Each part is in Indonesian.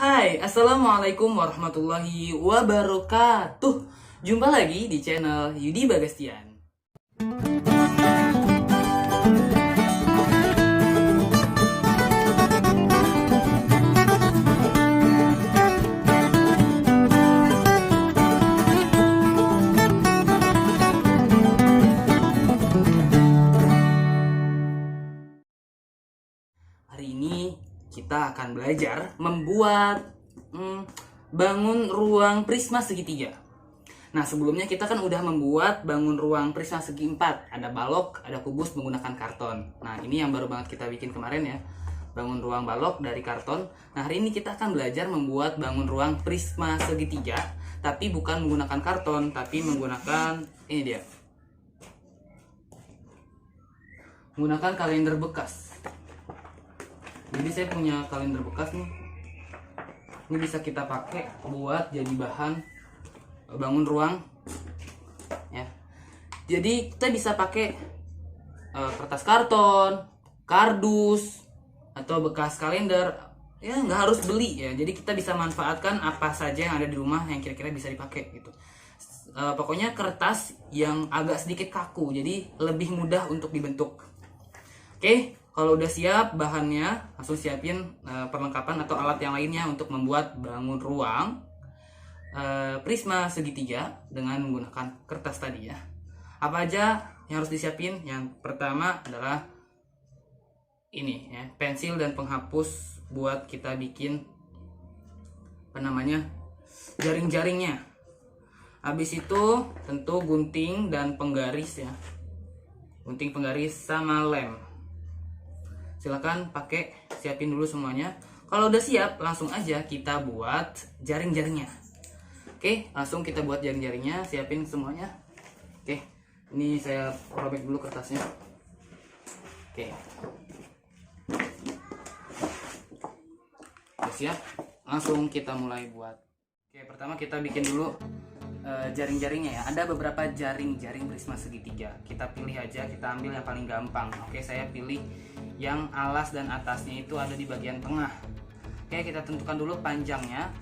Hai, Assalamualaikum warahmatullahi wabarakatuh. Jumpa lagi di channel Yudi Bagastian. Hari ini kita akan belajar membuat bangun ruang prisma segitiga. Nah, sebelumnya kita kan udah membuat bangun ruang prisma segi empat. Ada balok, ada kubus menggunakan karton. Nah, ini yang baru banget kita bikin kemarin ya. Bangun ruang balok dari karton. Nah, hari ini kita akan belajar membuat bangun ruang prisma segitiga, tapi bukan menggunakan karton, tapi menggunakan ini dia. Menggunakan kalender bekas. Jadi saya punya kalender bekas nih. Ini bisa kita pakai buat jadi bahan bangun ruang ya. Jadi kita bisa pakai kertas karton, kardus, atau bekas kalender. Ya nggak harus beli ya. Jadi kita bisa manfaatkan apa saja yang ada di rumah yang kira-kira bisa dipakai gitu. Pokoknya kertas yang agak sedikit kaku, jadi lebih mudah untuk dibentuk. Oke. Kalau udah siap bahannya, langsung siapin perlengkapan atau alat yang lainnya untuk membuat bangun ruang prisma segitiga dengan menggunakan kertas tadi ya. Apa aja yang harus disiapin? Yang pertama adalah ini ya, pensil dan penghapus buat kita bikin jaring-jaringnya. Habis itu tentu gunting dan penggaris ya. Gunting, penggaris sama lem. Silakan siapin dulu semuanya. Kalau udah siap, langsung aja kita buat jaring-jaringnya. Oke, langsung kita buat jaring-jaringnya, siapin semuanya. Oke, ini saya robek dulu kertasnya. Oke. Udah siap, langsung kita mulai buat. Oke, pertama kita bikin dulu jaring-jaringnya ya. Ada beberapa jaring-jaring prisma segitiga. Kita pilih aja, kita ambil yang paling gampang. Oke, saya pilih yang alas dan atasnya itu ada di bagian tengah. Oke, kita tentukan dulu panjangnya.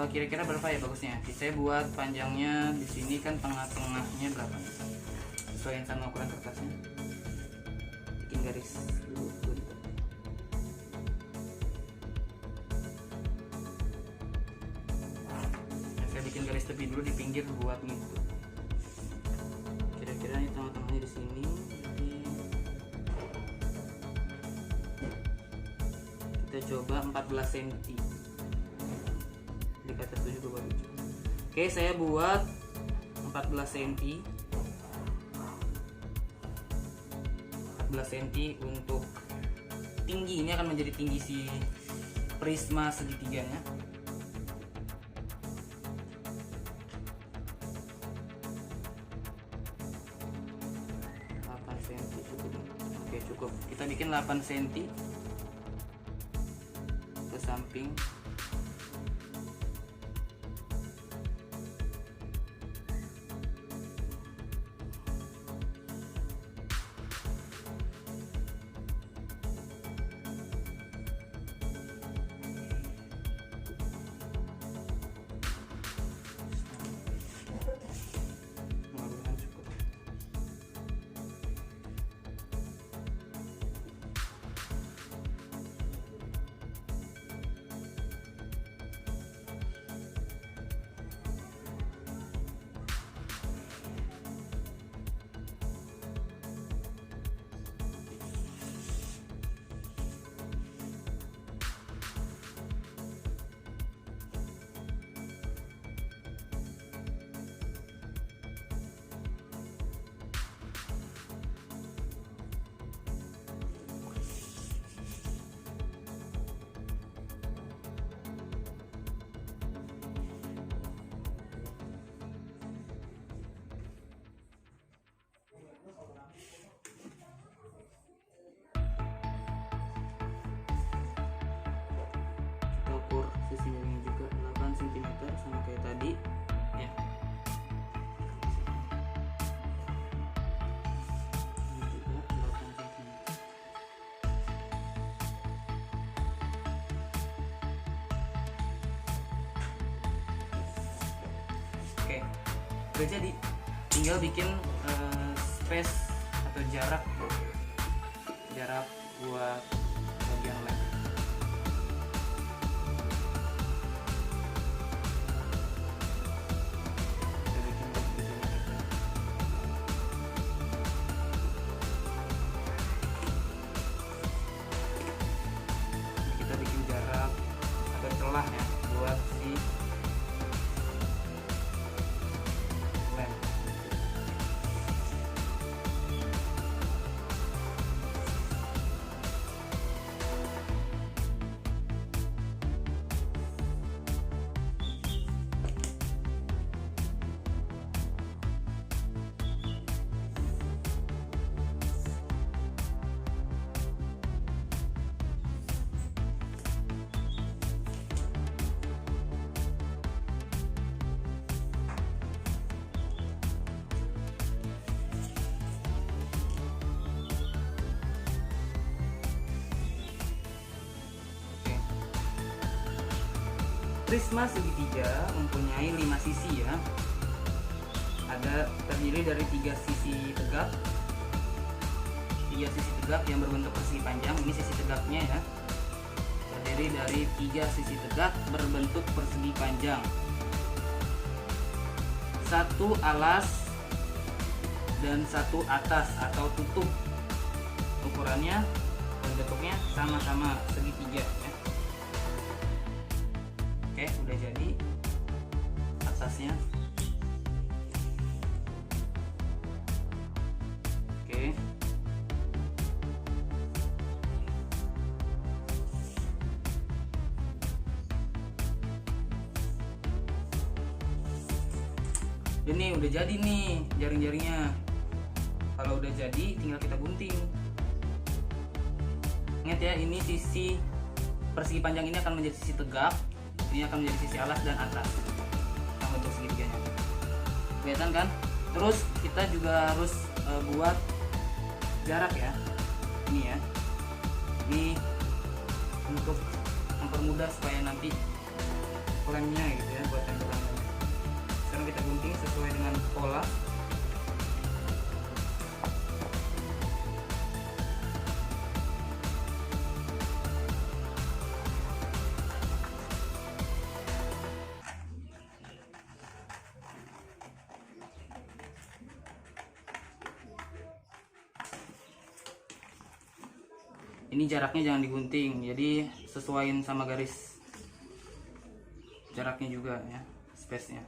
Kira-kira berapa ya bagusnya? Saya buat panjangnya di sini kan tengah-tengahnya berapa? Sesuaiin sama ukuran kertasnya. Bikin garis dulu. Saya bikin garis tepi dulu di pinggir buat ngikut. Kira-kira ini tengah-tengahnya di sini. Kita coba 14 cm. Di atas 7 baru. Oke, saya buat 14 cm. 14 cm untuk tinggi. Ini akan menjadi tinggi si prisma segitiganya. Oke, cukup. Kita bikin 8 cm ke samping. Udah jadi, tinggal bikin space atau jarak buat bagian lem. Kita bikin begini aja. Kita bikin jarak atau celah ya buat si lem. Prisma segitiga mempunyai 5 sisi ya. Terdiri dari 3 sisi tegak. 3 sisi tegak yang berbentuk persegi panjang. Ini sisi tegaknya ya. Terdiri dari 3 sisi tegak berbentuk persegi panjang. 1 alas dan 1 atas atau tutup. Ukurannya dan bentuknya sama-sama segitiga ya. Oke, udah jadi atasnya. Oke. Ini udah jadi nih jaring-jaringnya. Kalau udah jadi tinggal kita gunting. Ingat ya, ini sisi persegi panjang ini akan menjadi sisi tegak. Ini akan menjadi sisi alas dan atas yang bentuk segitiganya. Kelihatan kan? Terus kita juga harus buat jarak ya. Ini ya. Ini untuk mempermudah supaya nanti lemnya gitu ya, buat tempelan lemnya. Sekarang kita gunting sesuai dengan pola. Ini jaraknya jangan digunting, jadi sesuaiin sama garis jaraknya juga ya, space-nya.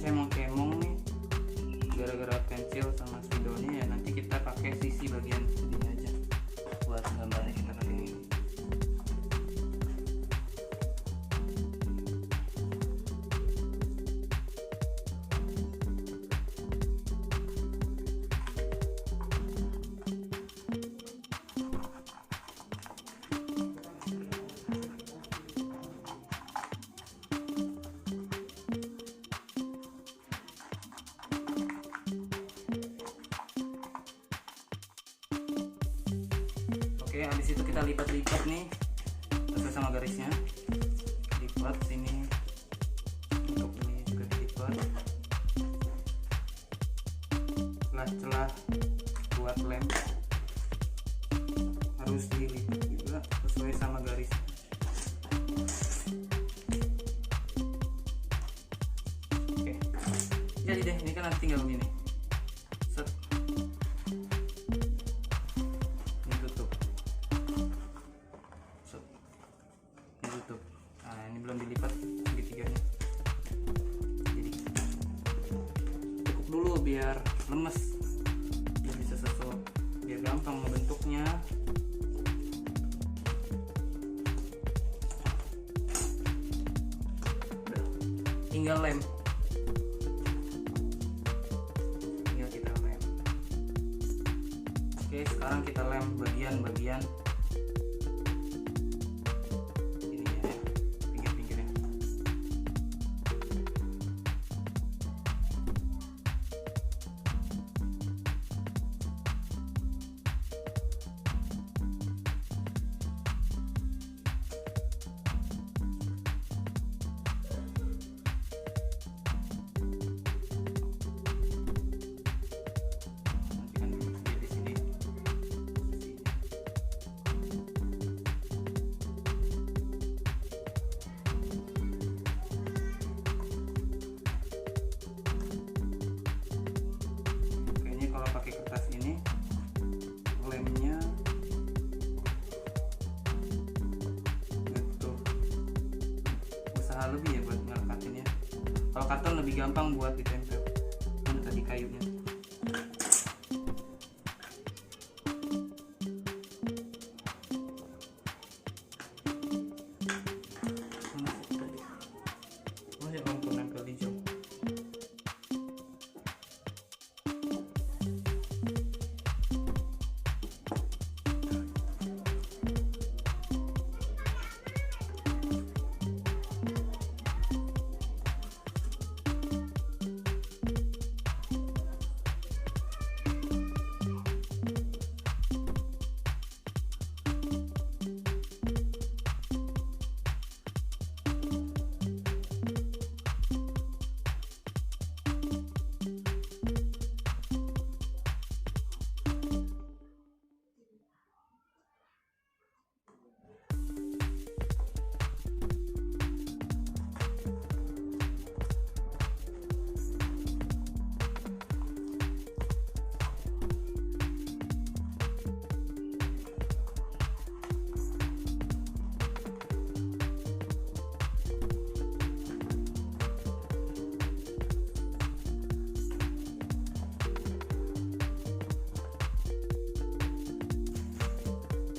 Saya mau kemong nih gara-gara pensil sama spidolnya ya, nanti kita pakai sisi bagian sini aja buat gambarnya kita pakai ini. Oke, habis itu kita lipat-lipat nih sesuai sama garisnya. Lipat sini, untuk ini juga dilipat. Celah-celah buat lem harus dilipat juga sesuai sama garis. jadi deh. Ini kan nanti tinggal begini, set, ini tutup, set, ini tutup. Nah ini belum dilipat segitiganya, jadi cukup dulu biar lemes, biar bisa sesuai, biar gampang membentuknya. Tinggal lem, tinggal kita lem. Oke, sekarang kita lem bagian-bagian ini ya, pinggir-pinggirnya. Pakai kertas ini lemnya butuh usaha lebih ya buat ngelekatinnya. Kalau karton lebih gampang buat ditempel. Mana tadi kayunya? Mana lampu nempel di jok?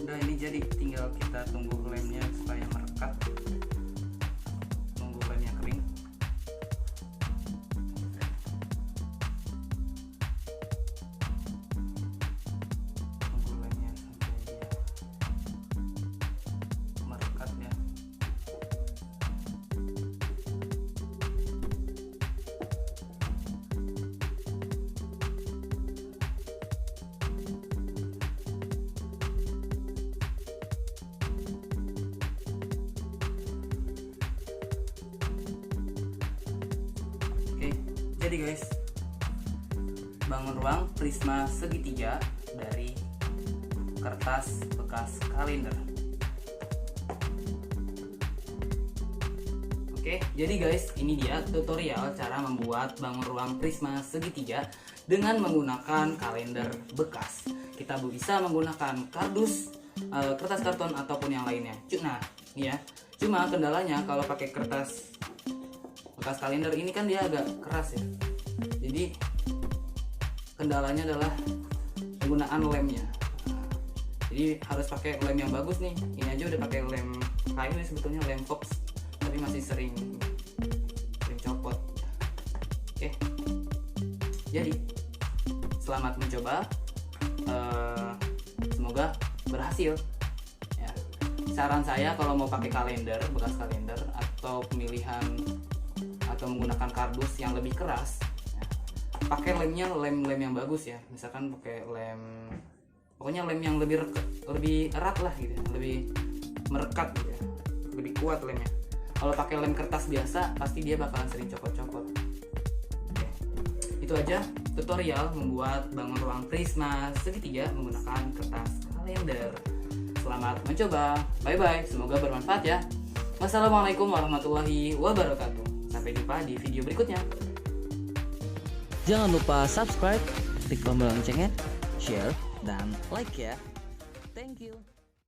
Udah, ini jadi tinggal kita tunggu lemnya supaya merekat, tunggu lemnya kering. Tunggu lemnya sampai dia merekat ya. Jadi guys, bangun ruang prisma segitiga dari kertas bekas kalender. Oke, jadi guys, ini dia tutorial cara membuat bangun ruang prisma segitiga dengan menggunakan kalender bekas. Kita bisa menggunakan kardus, kertas karton ataupun yang lainnya. Nah, ya. Cuma kendalanya kalau pakai kertas bekas kalender ini kan dia agak keras ya. Jadi kendalanya adalah penggunaan lemnya. Nah, jadi harus pakai lem yang bagus nih. Ini aja udah pakai lem kayu nih, sebetulnya lem Fox, tapi masih sering copot. Oke. Jadi selamat mencoba. Semoga berhasil. Ya. Saran saya kalau mau pakai kalender, bekas kalender atau pemilihan atau menggunakan kardus yang lebih keras, pakai lemnya lem yang bagus ya. Misalkan pakai lem, pokoknya lem yang lebih erat lah gitu, lebih merekat gitu ya, lebih kuat lemnya. Kalau pakai lem kertas biasa pasti dia bakalan sering copot-copot. Oke. Itu aja tutorial membuat bangun ruang prisma segitiga menggunakan kertas kalender. Selamat mencoba, bye bye, semoga bermanfaat ya. Wassalamualaikum warahmatullahi wabarakatuh. Sampai jumpa di video berikutnya. Jangan lupa subscribe, klik tombol loncengnya, share, dan like ya. Thank you.